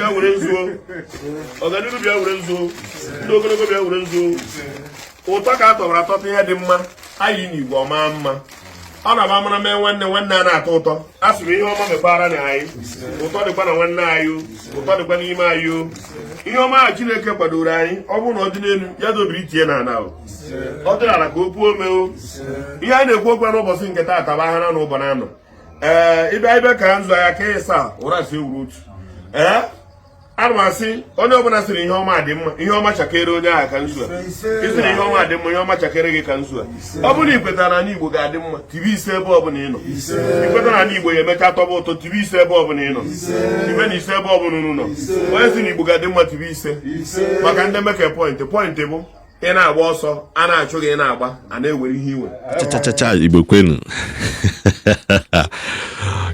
bịa were nzuo ọganiru bịa were nzuo ndị ogologo bịa were nzuo ụtọ ka a tọbara atọta ihe dị mma anyị n'Igbo ọma mma ọ na-aba mara mee nwanne a na-atọ ụtọ a sịrị ihe ọma mekwara na anyị ụtọ dịkwa na nwanne anyị ụtọ dịkwa n'ime anyị ihe ọma ahụ Chineke kwadoro anyị ọ bụrụ na ọ dị n'elu ya dobiri itinye na ana ọ dịrị ala ka o puo omeo ihe anyị na-ekwu okwu n'ụbọchị nke taa taba ahara na ụbọ na anọ ịbịa ka nzu ya ka ịsa ụra si ewuru otu ana m asị onye ọbụla sịrị ihe ọma dị mma ihe ọma chakere onye ahụ ka nzu a ịsịrị ihe ọma dị mma ihe ọma chakere gị ka nzu a ọ bụrụ ikwetara na Igbo ga-adị mma tibe ise ebe ọbụla ị nọ ikwetara na Igbo ya emecha tọba ụtọ tibe ise ebe ọbụla ị nọ tibe na ise ebe ọbụla unu nọ onye sị na Igbo ga-adị mma tibe ise maka ndị meke pọịntị bụ ị na-agba ọsọ a na-achụ gị ị na-agba a na-ewere ihe iwe chachacha Igbo kwenu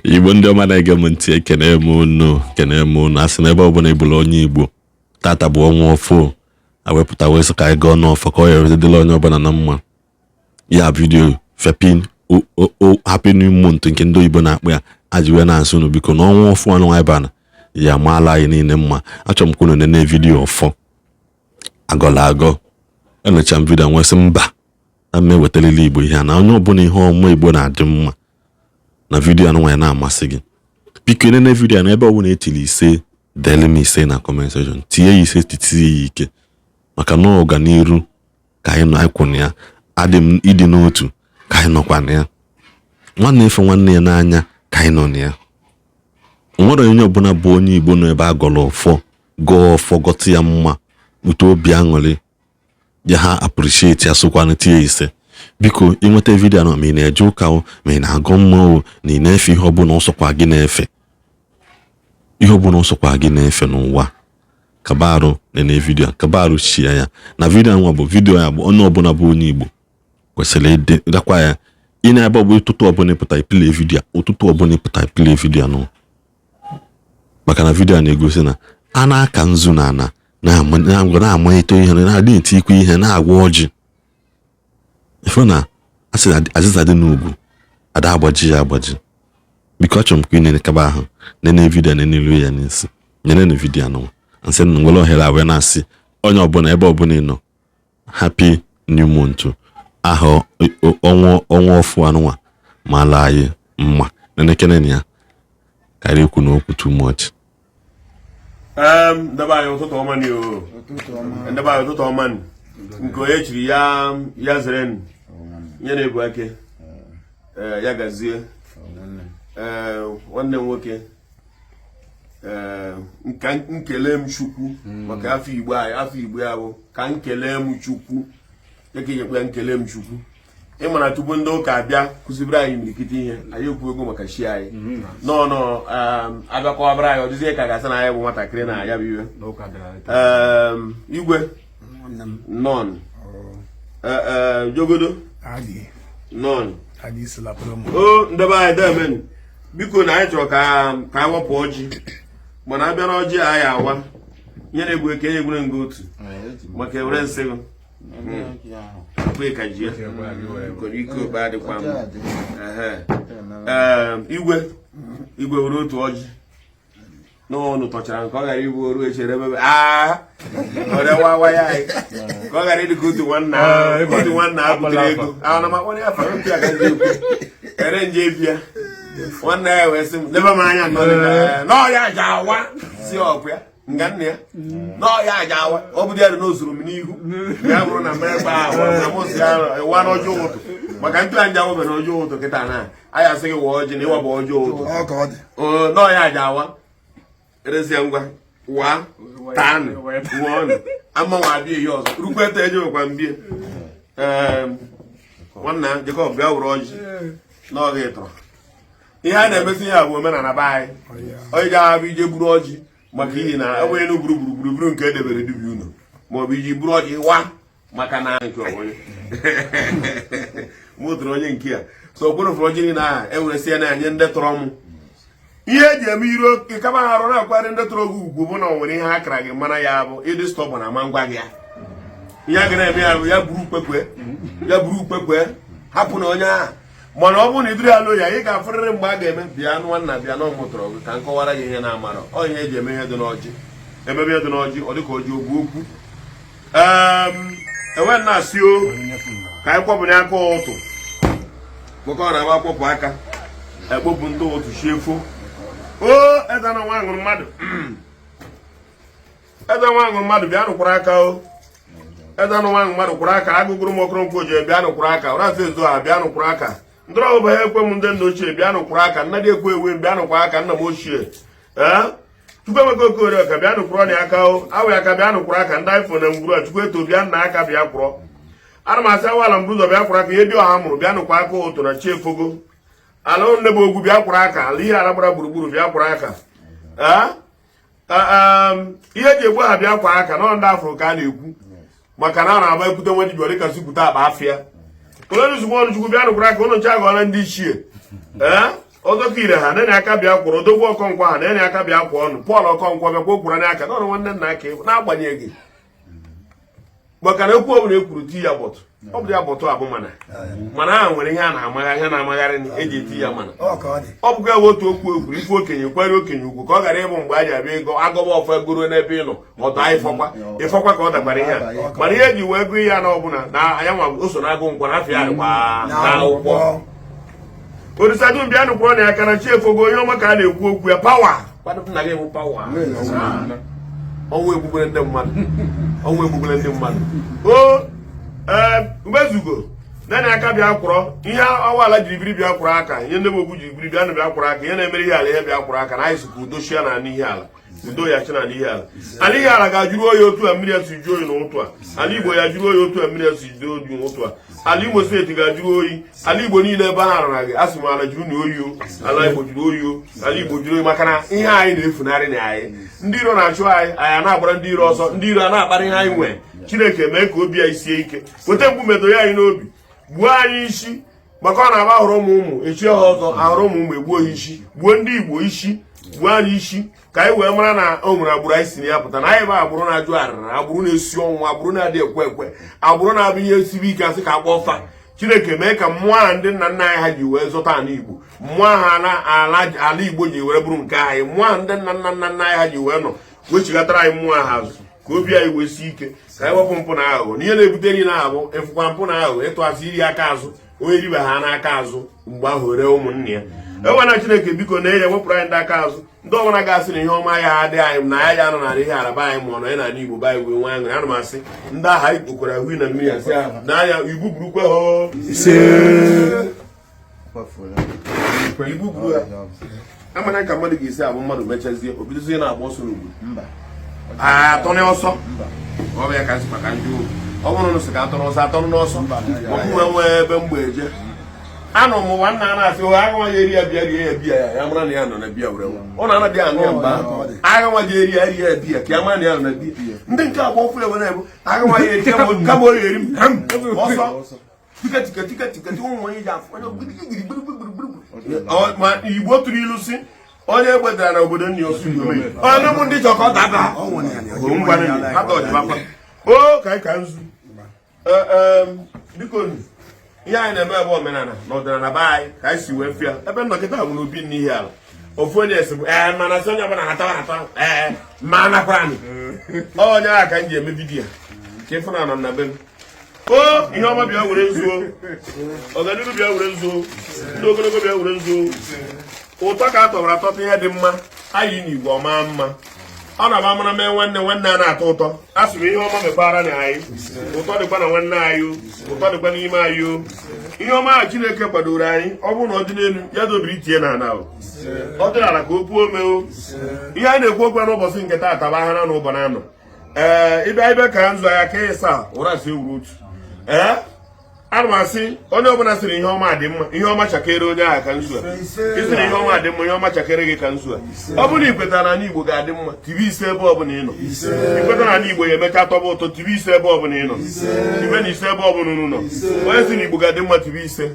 Igbo ndị ọma na-ege m ntị ekene m unu asị na ebe ọbụla ịbụla onye Igbo tata bụ ọnwa ọfọ awepụta wee sị ka anyị gaa n'ọfọ ka ọ ya dịla onye ọbụla na mma ya vidiyo fepin happy new month nke ndị oyibo na-akpọ ya ajiwe na-asị unu biko n'ọnwa ọfọ anụ anyị bana ya maala anyị niile mma achọrọ m kwunu nene vidiyo ọfọ agọla agọ enecha m vidiyo nwesị mba na mme wetalili Igbo ihe na onye ọbụla ihe ọmụma Igbo na-adị mma na vidiyo anụ nwanyị na-amasị gị biko nene vidiyo na ebe ọbụla etili ise dele m ise na comment section tinye ya ise titie ya ike maka na ọganiru ka anyị nọ akwụna ya adị m ịdị n'otu ka anyị nọkwa na ya nwanne ife nwanne ya n'anya ka anyị nọ na ya nwere onye ọbụla bụ onye Igbo nọ ebe a gọrọ ọfọ gọọ ọfọ gọtụ ya mma ute obi aṅụrị ya ha appreciate ya sokwana tie ise biko inweta vidiyo anọ ma ị na-eje ụka ma ị na-agụ mmụọ na ị na-efe ihe ọbụla ọsọkwa gị na-efe ihe ọbụla ọsọkwa gị na-efe n'ụwa kabarụ na vidiyo kabarụ chia ya na vidiyo nwa bụ vidiyo ya bụ onye ọbụla bụ onye Igbo kwesịrị ịdakwa ya ị na-ebe ọbụla ụtụtụ ọbụla ịpụta ipile vidiyo ụtụtụ ọbụla ịpụta ipile vidiyo anọ maka na vidiyo na-egosi na a na-aka nzu na ana na-amalite ihe na-adị etikwa ihe na-agwa ọjị ife na asị na azịza dị n'ugwu ada agbaji ya agbaji biko achọrọ m ka ị na-ekaba ahụ nene vidiyo na-enelu ya n'isi nyere na vidiyo anọ nsị na nwere ohere wee na-asị onye ọbụla ebe ọbụla ị nọ happy new month ahụ ọnwa ọfụ anụnwa ma ala anyị mma nenekene ya karịa ikwu n'okwu too much ndebe anyị ụtụtụ ọma ni ndebe anyị ụtụtụ ọma ni nke onye chiri ya zere nye na-ebu ake ya gazie nwanne m nwoke ka nkele m Chukwu maka afọ Igbo ya bụ ka nkele m Chukwu ekenyekwa ya nkele m Chukwu ịmara tupu ndị ụka abịa kụzibere anyị imirikiti ihe anyị ekwu ego maka shi anyị nọ abịakọbara anyị ọdịzie ka gasị na anyị bụ nwatakịrị na ya bụ iwe igwe nọn jogodo nọn o ndebe anyị demen biko na anyị chọrọ ka anyị wepụ ọjị mana abịa na ọjị anyị awa ihe na-egbu eke enye egbure nga otu maka ewere nsịgụ ka ji iko ba dịkwa igwe were otu ọjị n'ọnụ tọchara nke ọ ghara ibu oru echere ebe ọrịawawa ya anyị ka ọ ghara ịdịka otu nwanna a butere ego na makpọrọ ya fara mpi agazi ekwu ere nje bịa nwanne ya wee sị m lebe m anya n'ọya ji awa si ọkụ ya nga nne ya n'ọya aja awa ọ bụ dị ya dị n'ozuru m n'ihu ya bụrụ na mmegbe ahụ na mụsị ya ịwa n'ọjọọ ụtụ maka ntụ anja awụbe na ọjọọ ụtụ kịta na anyị asị gị wa ọjị na ịwa bụ ọjọọ ụtụ n'ọya aja awa erezie ngwa wa tanụ ọnụ amanwa abịa ihe ọzọ rukweta ejewekwa mbie nwanna Jekọb bịa wụrụ ọjị n'ọga ịtọrọ ihe a na-emesi ihe bụ omenala be anyị onye ji abụ ije buru ọjị maka iyi na enweghị na gburugburu nke edebere dibia unu maọbụ iji buru ọjị wa maka na nke onye mụtụrụ onye nke ya so okporo fụrụ ọjị niile aha eweresi ya na anye ndị tọrọ m ihe eji eme iro ịkaba ha arụ na-akwari ndị tọrọ gị ugwu bụ na o nwere ihe ha kara gị mana ya bụ ịdị stọbụ na ama ngwa gị ya ihe a ga na-eme ya bụ ya buru ukpekwe hapụ na onye ahụ mana ọ bụrụ na idiri alụ ya ị ga-afụrịrị mgbe a ga-eme bịa nwanna bịa na ọmụtọrọ gị ka m kọwara gị ihe na-amara ọ ihe eji eme ihe dị n'ọjị emebe ihe dị n'ọjị ọ dịka oji ogbu okwu enwe na-asị o ka anyị kwọpụnye aka ụtụ maka ọ na-agba akpọpụ aka ekpopụ ndị ụtụ chiefo o eze na nwa ṅụrụ mmadụ eze nwa ṅụrụ mmadụ bịa nụkwara aka o eze na nwa ṅụrụ mmadụ kwụrụ aka agụgụrụ m okoronkwo ji bịa nụkwara aka ụrazị ezo ha bịa nụkwara aka ndọrọ ọbụ ha ekwe m ndị nna ochie bịa nụkwara aka nna dị ekwe ewe bịa nụkwara aka nna m ochie chukwu emeka okorie ka bịa nụkwụrọ na aka o awụ ya ka bịa nụkwara aka ndị ifo na ngwuru a chukwu eto bịa nna aka bịa kwụrọ ana m asị awala mbụ ụzọ bịa kwụrụ aka ihe dị ọha mụrụ bịa nụkwa aka ụtụ na chi efogo ala nne bụ ogwu bịa kwụrụ aka ala ihe ara gbara gburugburu bịa kwụrụ aka ihe eji egbu ha bịa kwụrụ aka nọ ndị afọ ka a na-ekwu maka na a na-agba ekwute nwa dibịa dịka sikwute akpa afịa onye ozugbo ọnụ chukwu bịa nụkwara aka ụnụ nche agọọla ndị ichie ọzọka ire ha nene aka bịa kwụrụ odogwu ọkọnkwa ha nene aka bịa kwụ ọnụ Pọl ọkọnkwa bịakwa okwura n'aka n'ọrụ nwanne nna aka n'agbanyeghị maka na ekwu ọbụla ekwuru ti ya bọtụ ọ bụ ya bọtụ abụ mana ha nwere ihe a na-amagharị eji eti ya mana ọ bụkwa ewe otu okwu ekwuru ife okenye kwere okenye ugwu ka ọ gara ịbụ mgbe a ji abịa ego agọba ọfọ egoro n'ebe ị nọ ọdụ ịfọkwa ka ọ dakwara ihe a mana ihe eji wee gụ ihe na ọbụla na anya nwa o so na-agụ nkwa na afịa n'akwụkwọ Orisadum bịa nụkwụrọ na aka na chi efogo onye ọma ka a na-ekwu okwu ya pawa ọnwụ egbubere ndị mmadụ o mgbezugo nene aka bịa kwụrọ ihe ọwaala jiri biri bịa kwụrụ aka ihe ndị ogbu jiri biri bịa na bịa kwụrụ aka ihe na-emere ihe ala ihe bịa kwụrụ aka na anyị sịkwa udo chia na ihe ala udo ya chi na ihe ala ihe ala ga-ajụrụ oyi otu a mmiri esi ju oyi n'ụtụ a ala Igbo ya jụrụ oyi otu a mmiri esi ju oyi n'ụtụ a ala Imo steeti ga-ajụrụ oyi ala Igbo niile ebe ha rara gị asị m ala jụrụ na oyi o ala Igbo jụrụ oyi o ala Igbo jụrụ oyi maka na ihe anyị na-efunarị na anyị ndị iro na-achụ anyị na-agbara ndị iro ọsọ ndị iro a na-akparị ihe anyị nwee Chineke mee ka obi anyị sie ike weta mkpumedo ya anyị n'obi gbuo anyị isi maka ọ na-aba ahụrụ ụmụ echi ha ọzọ ahụrụ ụmụ egbuo ha isi gbuo ndị Igbo isi gbuo anyị isi ka anyị wee mara na o nwere agbụrụ anyị si na ya pụta na anyị bụ agbụrụ na-ajụ arịra agbụrụ na-esi ọnwụ agbụrụ na-adị ekwe agbụrụ na-abụ ihe siri ike asị ka akpọ ọfa Chineke mee ka mmụọ ahụ ndị nna nna anyị ha ji wee zụta ala Igbo mmụọ ahụ ala Igbo ji were bụrụ nke anyị mmụọ ahụ ndị nna nna anyị ha ji wee nọ wechighatara anyị mmụọ ahụ azụ ka obi anyị wee sie ike ka anyị wepụ mpụ na aghụghọ n'ihe na-ebute niile ahụ ịfụkwa mpụ na aghụghọ ịtụgharị iri aka azụ onye ribe ha n'aka azụ mgbe ahụ ree ụmụnne ya enwe na Chineke biko na enye wepụrụ anyị ndị aka azụ ndị ọbụla ga-asị na ihe ọma ya adị anyị na ya anọ na ihe araba anyị ma ọ nọ ya n'ala Igbo anyị wee nwe aṅụrị ana m asị ndị agha anyị kpokwara ahụ na mmiri asị ahụ na anya ibu burukwe ha ibu buru ha amana ka mmadụ ga-esi abụ mmadụ mechazie obidozie na-agba ọsọ n'ugbo atọrọ ọsọ ọ bụ ya ka nsị maka ndị ọ bụrụ na sị ka atọrọ ọsọ atọrọ n'ọsọ ọbụwe nwee ebe mgbe eje anọ m nwa nna na-asị agha nwa ya eri ya bịa rie ya biya ya mara na ya nọ na biya were ọ na-anadị anụ ya mgbe ahụ agha nwa ya eri ya eri ya biya ka ya mara na ya nọ na biya ndị nke agba ofu ewe na-ebu agha nwa ya eri kama o eri m ọsọ tiketiketi ụmụ onye ji afọ ma Igbo tụrụ ilu si onye egbedara na obodo nna osu onye bụ ndị chọkọ daba o ka anyị ka nzu biko ihe anyị na-eme ebe omenala na ọdịnala be anyị ka anyị si wee fịa ebe nnọkịta nwere obi n'ihe ala ofu onye esi bụ mana sị onye ọbụla hata ma nakwara anyị onye ahụ ka m ji eme vidiyo ka ịfụ na na be m o ihe ọma bịa were nzuo ọganihu bịa were nzuo ndị ogologo bịa were nzuo ụtọ ka a tọbara atọta ihe dị mma anyị na Igbo ọma mma ọ na-aba mara mee nwanne a na-atọ ụtọ a sịrị ihe ọma mekwara na anyị ụtọ dịkwa na nwanne anyị ụtọ dịkwa n'ime anyị ihe ọma ahụ Chineke kwadoro anyị ọ bụrụ na ọ dị n'elu ya dobiri itinye na ala ọ dịrị ala ka o puo ome ihe a na-ekwu okwu n'ụbọchị nke taa ataba ahara na ụbọna anọ ịbịa ibe ka nzu ya ka ịsa ụra si ewuru otu ana m asị onye ọbụla sịrị ihe ọma dị mma ihe ọma chakere onye ahụ ka nzu a ịsịrị ihe ọma dị mma ihe ọma chakere gị ka nzu a ọ bụrụ ikwetara na ala Igbo ga-adị mma tibi ise ebe ọbụla ị nọ ikwetara na ala Igbo ya emecha tọba ụtọ tibi ise ebe ọbụla ị nọ ibe na ise ebe ọbụla unu nọ onye si na Igbo ga-adị mma tibi ise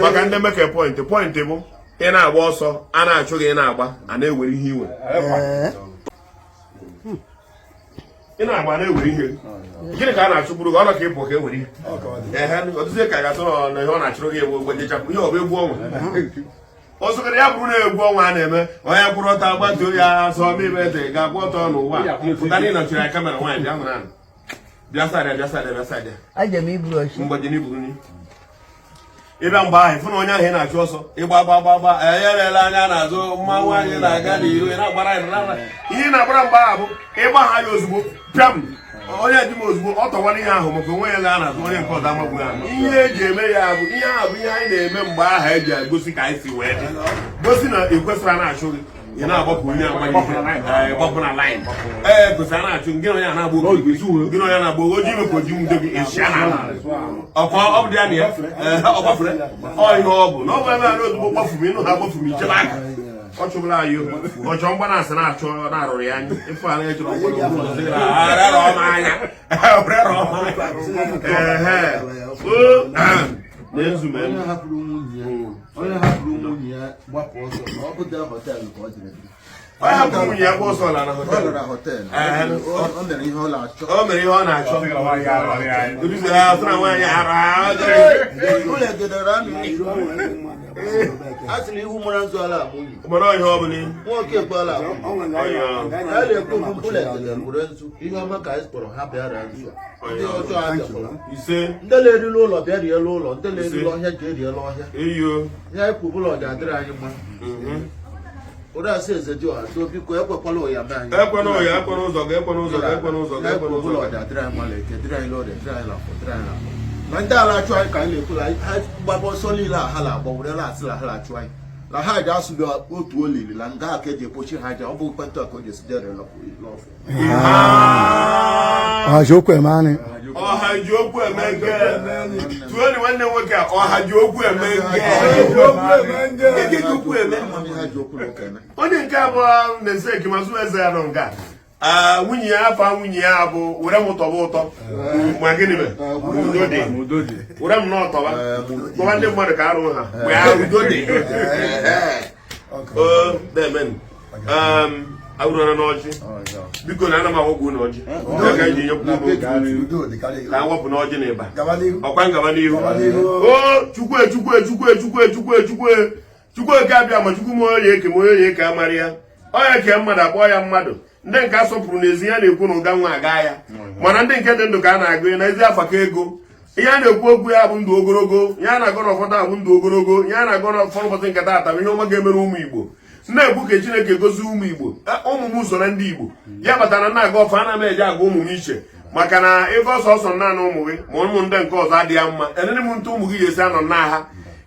maka ndị meke pọịntị bụ ị na-agba ọsọ a na-achụ gị ị na-agba a na-ewere ihe iwe ị na-agba na-ewere ihe gịnị ka a na-achụgburu gị ọ ka ịpụ ka ewere ihe ọtụtụ ka ga-atụ na ihe ọ na-achụrụ gị egwu gbejechapụ ihe ọ bụ egwu ọnwa ọsọgara ya bụrụ na egwu ọnwa a na-eme onye kwụrụ ọtọ agbatuo ya asọ mebe eze ga-agba ọtọ n'ụwa pụta na ịnọchiri ya kamera nwaanyị bịa hụrụ bịa sadịa mgbaji n'iburu ịbịa mgbe ahụ ịfụ na onye ahụ ị na-achụ ọsọ ịgba gbagba enyerela anya n'azụ mma nwaanyị na-aga n'iru na-agbara ihe ị na-agbara mgbe ahụ bụ ịgba ha ya ozugbo pịam onye ji m ozugbo ọ tọwara ihe ahụ maka onwe ya ga na-azụ onye nke ọzọ amagbu ahụ ihe eji eme ya bụ ihe ahụ bụ ihe anyị na-eme mgbe ahụ eji egosi ka anyị si wee dị gosi na ekwesịrị a na-achụ gị ị na-agbapụ onye gbapụ na laịn gosi a na-achụ gị onye na-agba gị onye na-agba oji ime ka oji nwude gị esi a na ọkwa ọ bụ dị ya na ya ọ gbafere ọ ihe ọ bụ na ọ bụ ebe a na ozugbo gbafuru ịnụ ha gbafuru ichebe aka ọ chụbụla anyị ọchọ mgbanasị na-achọ na-arụrụ ya anya ịfụ a na-ejere na-ezume onye hapụrụ nwunye ya gbapụ ọsọ na ọ bụda họteelụ ka ọ jiri onye hapụrụ nwunye ya gba ọsọ na họteelụ o mere ihe ọ na-achọ na nwaanyị a sịrị ihu mara nzu ala amụnyi gbara ihe ọ bụla nwoke kpala a na-ekwu mpụla egede were nzu ihe ọma ka anyị kpọrọ ha bịara nzu ndị ọjọọ abịakpọrọ ise ndị na-erila ụlọ bịa riela ụlọ ndị na-erila ọhịa ji eriela ọhịa iyo ihe anyị kwubụla ọ ga-adịrị anyị mma ụra asị eze dị ọha so biko ekwekwala ụya be anyị ekwana ụya ekwana ụzọ ga-ekwana ụzọ ga-ekwana ụzọ ga-ekwana ụzọ ọ ga-adịrị anyị mma leke dịrị anyị lọrịa dịrị anyị lafọ dịrị anyị lafọ na ndị ala achụ anyị ka anyị na-ekwula ha gbaba ọsọ niile a ha na-agba werela asị na ha na-achụ anyị na ha ji asụbi otu olili na nga aka eji ekpochi ha aja ọ bụ kwentị ka o ji eside lọfụ ọha ji okwu eme nke tụọ ni nwanne nwoke a ọha ji okwu eme nke onye nke abụọ na-ese ekimasụ eze ya nọ nga nwunye ya afọ nwunye ya bụ were m tọba ụtọ ma gịnị udo dị were m n'ọtọba gọba ndị mmadụ ka arụ ha wee udo dị awụrụna n'ọjị biko na ana m awọgwu n'ọjị ka anyị ji nyekwu ka a wepụ n'ọjị na ịba ọkwa ngaba n'ihu o chukwueke abịa ma chukwu m onye eke ma onye eke amara ya onye ke mmadụ akpọ ya mmadụ ndị nke asọpụrụ n'ezi ya na-ekwu na ụga nwa aga ya mana ndị nke dị ndụ ka a na-agụ na ezi afa ka ego ihe a na-ekwu okwu ya bụ ndụ ogologo ihe a na-agọ n'ụfọdụ abụ ndụ ogologo ihe a na-agọ n'ụfọdụ ụbọchị nke taata bụ ihe ọma ga-emere ụmụ Igbo na-ekwu ka Chineke gozi ụmụ Igbo ụmụ m usoro ndị Igbo ya kpatara na aga ọfa ana m eji agwa ụmụ m iche maka na ego ọsọ naanị ụmụ gị ma ụmụ ndị nke ọzọ adịghị mma enene m ntụ ụmụ gị ga-esi anọ n'agha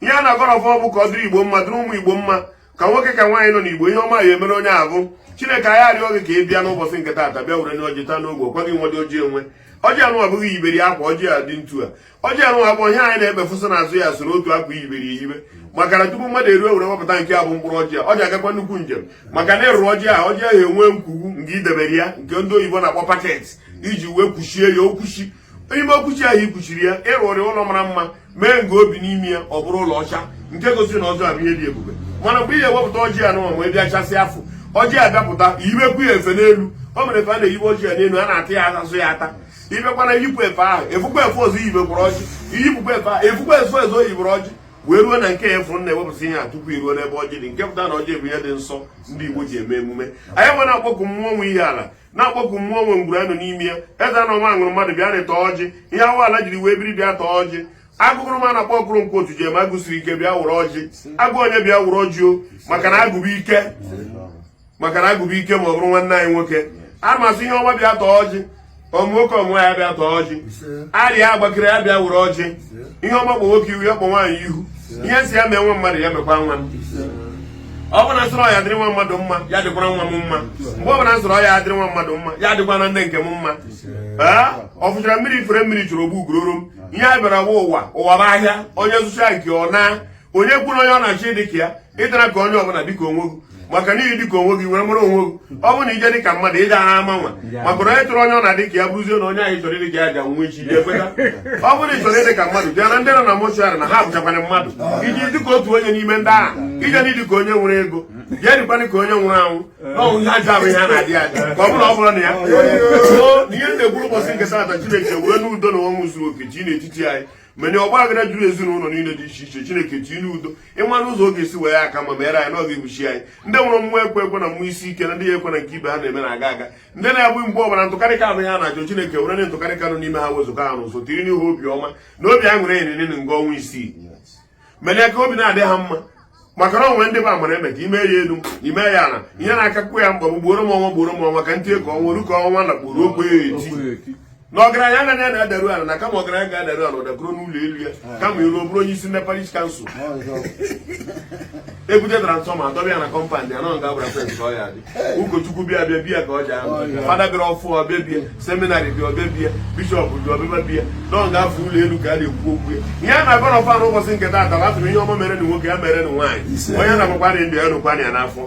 ihe a na-agọ n'ọfọ bụ ka ọ dịrị Igbo mma dịrị ụmụ Igbo mma ka nwoke ka nwaanyị nọ n'Igbo ihe ọma ya emere onye ahụ Chineke anyị arịọ gị ka ị bịa n'ụbọchị nke taata bịa were n'ọjị taa n'ogbe ọkwa gị nwa dị ojii enwe ọjị anụ abụghị iberi akwa ọjị a dị ntu a ọjị anụ abụọ ihe anyị na-ekpefụsị n'azụ ya soro otu akwa iberi ihibe maka na tupu mmadụ eruo were wepụta nke a bụ mkpụrụ ọjị a ọjị agakwa nnukwu njem maka na ịrụrụ ọjị ahụ enwe nkwugwu nke idebere ya nke ndị oyibo na-akpọ paket iji wee kwuchie ya okwuchi ime okwuchi ahụ ikwuchiri ya ịrụrị ụlọ mara mma mee nga obi n'ime ya ọ bụrụ ụlọ ọcha nke gosiri na ọjọọ abụ ihe dị ebube mana mgbe ị ga-ewepụta ọjị a n'ụwa wee bịachasị afọ ọjị abịapụta iwekwu ya efe n'elu o mere efe a na-eyibe ọjị ya n'elu a na-ata ya azụ ya ata ibekwana yipụ efe ahụ efukwa efe ọzọ iyibekwara ọjị iyipụkwa efe ahụ efukwa efe ọzọ oyibere ọjị wee ruo na nke ya efu na-ewepụsị ihe a tupu iruo n'ebe ọjị dị nke pụta na ọjị bụ ihe dị nsọ ndị Igbo ji eme emume anyị nwe na-akpọkụ mmụọ nwe ihe ala na-akpọkụ mmụọ nwe ngwuru anọ n'ime ya eze anọ nwa ṅụrụ mmadụ bịa na-ete ọjị ihe awụ ala jiri wee biri bịa tọọ ọjị agụgụrụ m a na-akpọ ọkụrụ nke otu ji eme agụsiri ike bịa wụrụ ọjị agụ onye bịa wụrụ ọjị o maka na agụbụ ike ma ọ bụrụ nwanne anyị nwoke a masị ihe ọma bịa tọọ ọjị ọmụnwoke ọmụnwa ya bịa tọọ ọjị arịa agbakere ya bịa wụrụ ọjị ihe ọma kpọ nwoke ihu ya kpọ nwaanyị ihu ihe nsị ya mee nwa mmadụ ya mekwa nwa m ọ bụ na nsọrọ ya dịrị nwa mmadụ mma ya dịkwara nwa m mma mgbe ọ bụla nsọrọ ya dịrị nwa mmadụ mma ya dịkwa na ndị nke m mma ọ fụchara mmiri ifere mmiri chụrụ ogbu ugororo m ihe a bịara bụ ụwa bụ ahịa onye zụcha nke ọ na onye kwuru onye ọ na-achị dịka ya ịdara ka onye ọbụla dịka onwe gị maka n'ihi dịka onwe gị were mụrụ onwe gị ọ bụ na ije dịka mmadụ ije agha ama nwa maka na onye chọrọ onye ọ na-adị ka ya bụrụzie na onye anyị chọrọ ịdị ka ya ga nwe chi ekweta ọ bụrụ na ị chọrọ ịdị ka mmadụ bịa na ndị nọ na mochuarị na ha bụchakwana mmadụ iji dịka otu onye n'ime ndị agha ije n'idi ka onye nwere ego ya dịkwana ka onye nwụrụ anwụ n'ọnwụ ihe aja bụ ihe a na-adị adị ka ọ bụrụ ọ bụrụ na ya na ihe na-ekwuru ụbọchị nke taata Chineke wee n'udo na ọnwụ zuru oke chi n'etiti anyị mene ọgba aghara juru ezinụlọ niile dị iche iche Chineke chi n'udo ịma n'ụzọ ọ ga-esi wee aka ma mere anyị na ọ ga-egbuchi anyị ndị nwụrụ mmụọ ekwe na mmụọ isi ike na ndị ya ekwe na nke ibe ha na-eme na aga aga ndị na-abụ mgbe ọbara ntụkarịka anụ ya na-achọ Chineke were ndị ntụkarịka anụ n'ime ha wezụga ha n'ụzọ tiri n'ihu obi ọma na obi a ṅụrụ enyi nga ọnwa isii mere ka obi na-adị ha mma maka na onwe ndị bụ amara eme ka ime ya elu ime ya ala ihe na-akakwu ya mkpọgbu gboro m ọnwa ka ntị ka ọnwa ru ka ọnwa na kpuru okwe eti na ọgaranya anaghị na-adaru ala na kama ọgaranya ga-adaru ala ọdakoro n'ụlọ elu ya kama iru bụrụ onye isi ndị parish kansụl ebute transfọma adọbịa na kọmpandị anọ nga gbara fes ka ọ ya dị ụkọchukwu bịa bịa ka ọ ji ahụ fada bịara ọfụ ọbịabịa seminarị bịa ọbịabịa bishọp dị ọbịabịa nọ nga afọ ụlọ elu ka a na-ekwu okwu ya ihe a na-agọ n'ọfa n'ụbọchị nke taata atụrụ ihe ọma mere na nwoke ya mere na nwaanyị onye na-agbakwa ndị ya nụkwana ya n'afọ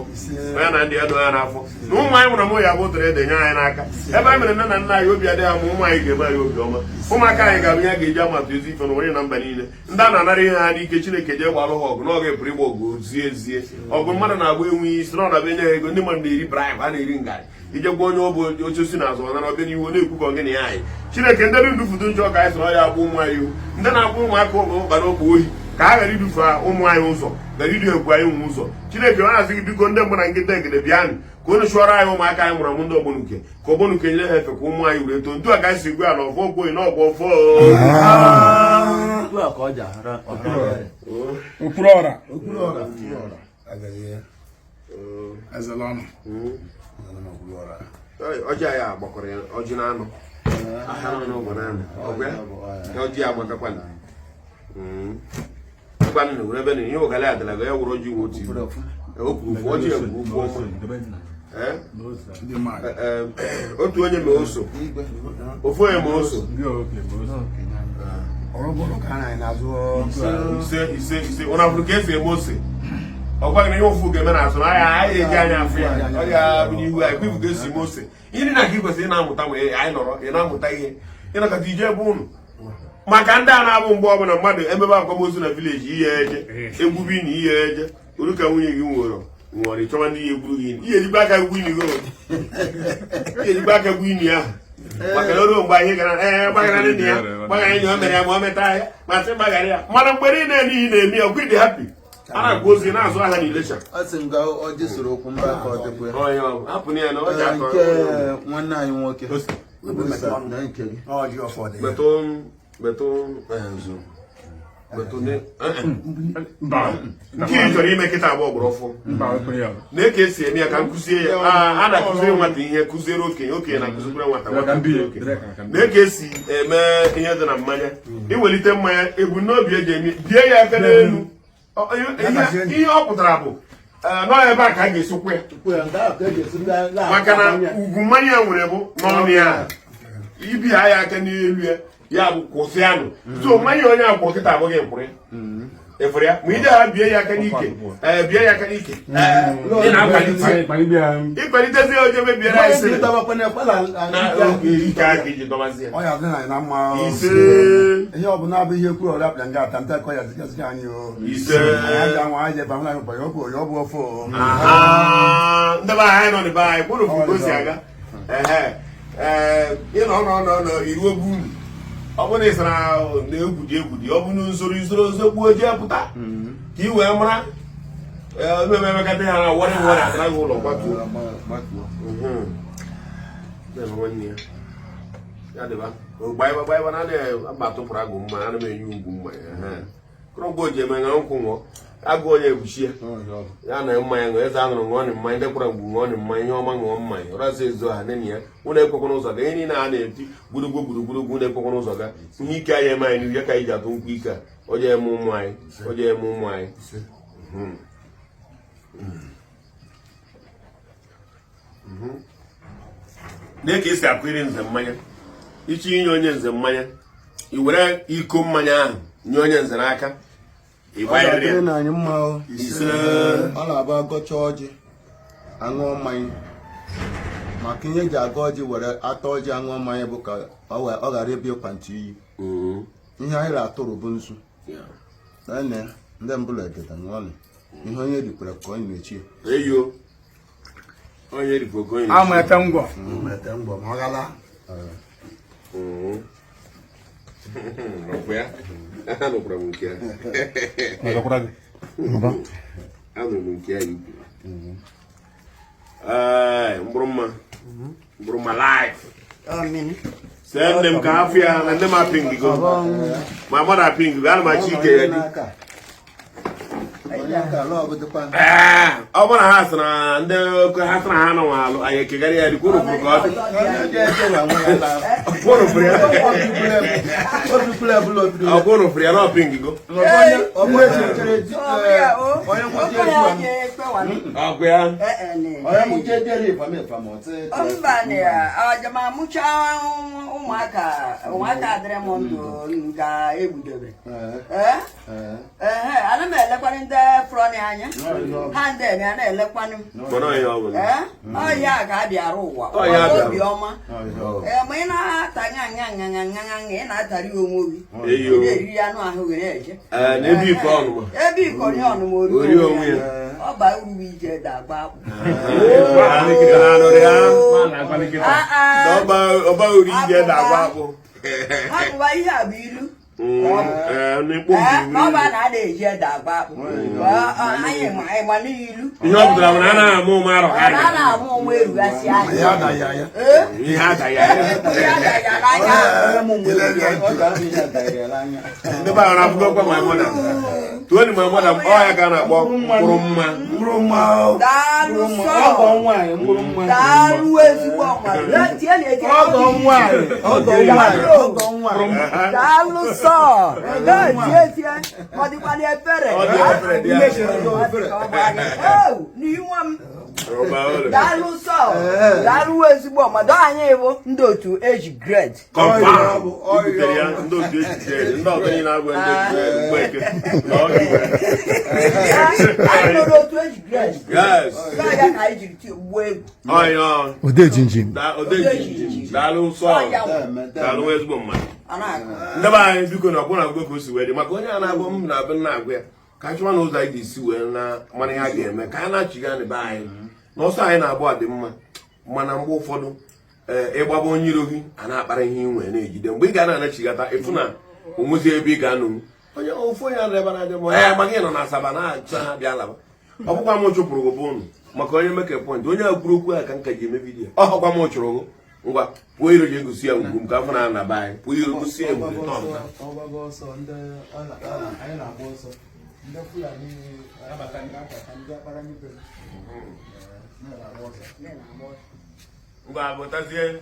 onye na ndị ya nọ ya n'afọ na ụmụ anyị nwere m ya bụ ụtara ede nye anyị n'aka ebe anyị mere nne na nna anyị obi adịghị ma ụmụ anyị ga-ebe anyị obi ọma ụmụaka anyị ga-abụ ihe a ga-eji amatụ ezi ife na onye na mba niile ndị a na-anara ihe ha n'ike Chineke jee gbalụ ha ọgụ na ọ ga-epụrụ ịgba ọgụ zie ezie ọgụ mmadụ na-agba enweghị isi na ọ na-abịa enye ha ego ndị mmadụ na-eri braịbụ a na-eri ngarị ije gwa onye ọbụ oche si n'azụ nara ọbịa n'ihu na-ekwu ka ọgịnị anyị Chineke ndị ndufudu njọ ka anyị sọrọ ya agba ụmụ anyị ihu ndị na-agba ụmụaka ụkpara okpu ohi ka a ghara idufu ụmụ anyị ụzọ gara idu egwu anyị nwe ụzọ Chineke ọ na-asị gị biko ndị mbụ na nkịta egede bịanụ ka unu chụọrọ anyị ụmụaka anyị mụrụ amụ ndị ọgbọnuke ka ọgbọnuke nyere ha efe ka ụmụ anyị were too ntu a ka anyị si gwa ya na ọfọ okpoyi na ọgbọ ọfọ ọjị anyị agbakọrọ ya ọjị na anụ ọjị agbatakwana na were ebe na ihe ụgala adịlaga ya wụrụ ọjị nwe otu ọjị egwu ugwu otu onye ma oso ofu onye ma oso ise ụna bụrụ ka esi eme ose ọ gwaghị na ihe ofu ga-eme na azụ anyị eji anya afụ ya ọ ga-abụ n'ihu anyị kwifu ka esi eme ose ihe dị na ka ị kwesịrị ị na-amụta ma anyị nọrọ ị na-amụta ihe ịnọkọta ije ebe ụnụ maka ndị a na-abụ mgbe ọbụla mmadụ emebe akwamozu na vileji ihe eje egwubi na ihe eje uru ka nwunye gị nwere ịchọwa ndị ihe egburu gị ihe ejigbo aka gwu ini ahụ maka na oruo mgbe anyị gara gbagara ndị ya gbagara enyi o mere ya ma o meta ya ma sị mgbagara ya mana mgbe niile n'ihi na-eme ya ọgwụ dị hapi a na-agwa ozi na-azụ ahịa na Ilesha hapụ ya na ọ ga-atọ nwanne anyị nwoke nke ị chọrọ ime kịta abụọ gbụrụ ọfụ na-eke esi eme ya ka m kụzie ya a na-akụziri nwata ihe kụziere okenye na-akụzikwere nwata na-eke esi eme ihe dị na mmanya iwelite mmanya ebumnobi eji eme bie ya aka n'elu ihe ọ pụtara bụ nọ ebe a ka a ga-esokwa ya maka na ugwu mmanya ya nwere bụ n'ọnụ ya ibi ya aka n'elu ya bụ kwụsị anụ so mmanya onye akwụ kịta abụghị mkpụrụ efere ya ma ije ha bie ya aka n'ike ịkwalitezi onye mebiere anyị sịrị ike aka iji dọbazie ise ihe ọ bụla abụghị ihe kwuru ọrịa pịa nga ata nta ya zigazi anyị ise ọ bụ ofe ndị be anyị nọ n'ebe anyị kpụrụ fugosi aga ịnọ iru obu unu ọ bụ na ịsara na-egwudi ọ bụ n'usoro nzoro gbuo ji apụta ka ị wee mara ememekata ha na wọrị atara gị ụlọ gbatuo gbaiba na adịghị mba tụpụrụ agụ mmanya ana m enye ugwu mmanya kụrụgbo ji eme na nkwụ nwụọ agụ onye egwuchie ya na mmanya ṅụọ eze aṅụrụ ṅụọ nị mmanya ndị kwara mgbu ṅụọ nị mmanya ihe ọma ṅụọ mmanya ọrazi ezo ha nene ya ụlọ ekwekwana ụzọ ga ihe niile a na-eti gburugburu ụlọ ekwekwana ụzọ ga ihe ike anyị eme anyị n'ihu ya ka anyị ji atụ nkwụ ike a o jee eme ụmụ anyị na-eke esi akụ iri nze mmanya ichi inye onye nze mmanya i were iko mmanya ahụ nye onye nze n'aka anyị mma ọ na-aba gọcha ọjị aṅụọ mmanya maka ihe eji aga ọjị were ata ọjị aṅụọ mmanya bụ ka ọ ghara ebe ịkwantị iyi ihe anyị atụrụ bụ nzu ndị mbụla egede ṅụọnị ihe onye rikwara ka onye na-echi eyo onye rikwa ka onye Amete ngwọ. Amete ngwọ ma ọ gala. ya anụkwara m nke ya anụrụ m nke ya ikwu mgbụrụmma live send them ka afọ ya na ndị ma ping go ma mmadụ ping go ana m achọ ike ya dị ọ bụrụ na ha sị na ndị oke ha sị na ha nọ alụ anyị ekegara ya dị kwuru kwuru ka ọ dị ọkwụrụ fụrụ ya na ọping go ọkụ ya ụmụaka adịrị m ndụ ga-egbudebe ana m elekwana ndị fụrụ anya ha ndị eme a na-elekwanụ ọhịa ga-abịara ụwa obiọma ma ị na-ata nya ị na-atari onwe gị na-eriri anụ ahụ were eje ebe ikọnye ọnụma ori onwe ya ọ ba uru ije dagba akpụ ọba ori ije dagba akpụ hapụba ihe a bụ ilu n'ọba na a na-eji ede agba akpụ anyị ịgba n'ilu ihe ọ pụtara bụ na a na-amụ ụmụ arọ a na-amụ ụmụ erugasị anya ihe adaghị anya ndị be ahụ na-abụgokwa my mother tuoni my mother ọ ya ka a na-akpọ mkpụrụ mma daalụ ezigbo daalụ sọ ọ dịkwa n'efere n'iwa m daalụ sọ daalụ ezigbo mmadụ anyị bụ ndị otu eji gred anyị nọrọ otu eji gred ya ka anyị jiri gbuo egwu Odejinjin. daalụ nsọ daalụ ezigbo mmadụ ndị be anyị biko na ọbụna agwa ka o si wee dị maka onye a na-agwa m na abụ nna agwa ya ka anyị chọwa na ụzọ anyị ga-esi wee na mana ihe a ga-eme ka anyị na-achịga ndị be anyị n'ọsọ anyị na-abụ adị mma mana mgbe ụfọdụ ịgbaba onye iro gị a na-akpara ihe ị nwere na-ejide mgbe ị ga na-anachigata ịfụ na onwezi ebe ị ga-anọ onye ofu onye na ebe na-adị mma ya gbaghị nọ na asaba na-achọ ha bịa laba ọ bụkwa m chụpụrụ gị bụ ụnụ maka onye meke pọntị onye a kwuru okwu a ka nka ji eme vidiyo ọ họkwa m chụrụ gị ngwa pụọ iro ji egosi ya ngwu m ka afọ na anaba anyị pụọ iro gosi ya ngwu ngwa abụtazie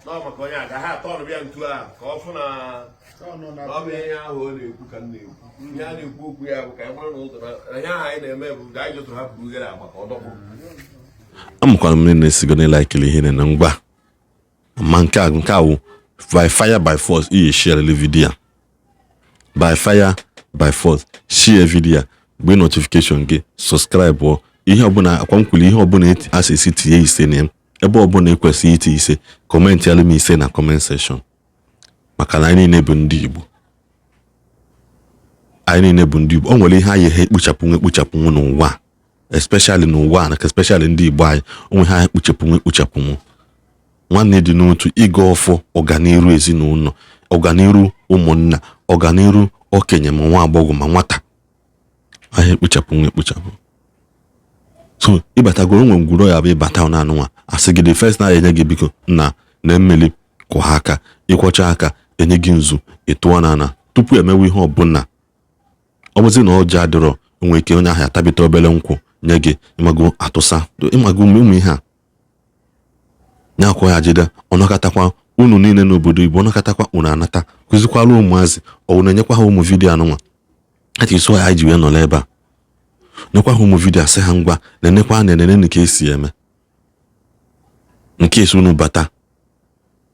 n'ọ maka onye a ka ha atọ ọrụ bịa ntu a ka ọ fụ na ọ bụ ihe ahụ ọ na-ekwu ka m na-ekwu ihe a na-ekwu okwu ya bụ ka anyị mara na ụzọ na ihe ahụ anyị na-eme bụ ka anyị jụtụrụ hapụrụ ughere agba ka ọ dọkpụ amụkwara m nne na-esigo n'ịla ekele ihe na ngwa ma nke a wụ by fire by force iyi share vidiyo by fire by force share vidiyo gbe notification gị subscribe ihe ọbụla akwankwuli ihe ọbụla asị esi tinye ise na ebe ọbụla ekwesịghị iti ise kọmentị alụ m ise na comment section maka na anyị niile bụ ndị Igbo o nwere ihe anyị ekpuchapụnwu n'ụwa especially n'ụwa na especially ndị Igbo anyị onwe ha ekpuchapụnwu nwanne dị n'otu ịga ọfọ ọganiru ezinụlọ ọganiru ụmụnna ọganiru okenye ma nwa agbọghọ ma nwata ahịa ekpuchapụ so ịbatagoro nwe ngwuro ya bụ ịbata na anụnwa asị gị the first na enye gị biko na mmeli kwụọ aka ịkwọcha aka enye gị nzu ịtụọ n'ana tupu emewe ihe ọbụla ọ bụzi na ọjọọ adịrọ onwe ike onye ahụ atabita obere nkwụ nye gị ịmago atụsa ịmago ụmụ ihe a nyakwa ya jide ọnọkatakwa unu niile n'obodo Igbo ọnọkatakwa unu anata kụzikwala ụmụazị ọ na-enyekwa ha ụmụ vidiyo anụnwa atiso ya ji wee nọrọ ebe a nekwa ha ụmụ vidiyo asị ha ngwa nenekwa nenene nke esi eme nke esi unu bata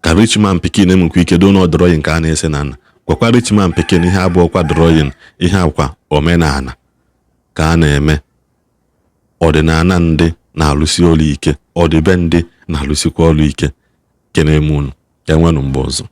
ka Richman Pikin emekwa ike do n'ọdọrọyin nke a na-ese na ana gwakwa Richman Pikin ihe abụọ kwa dọrọyin ihe akwa omenala ka a na-eme ọdịnala ndị na-alụsi ọrụ ike ọdịbe ndị na-alụsikwa ọrụ ike kene eme unu ya nwenụ mgbe ọzọ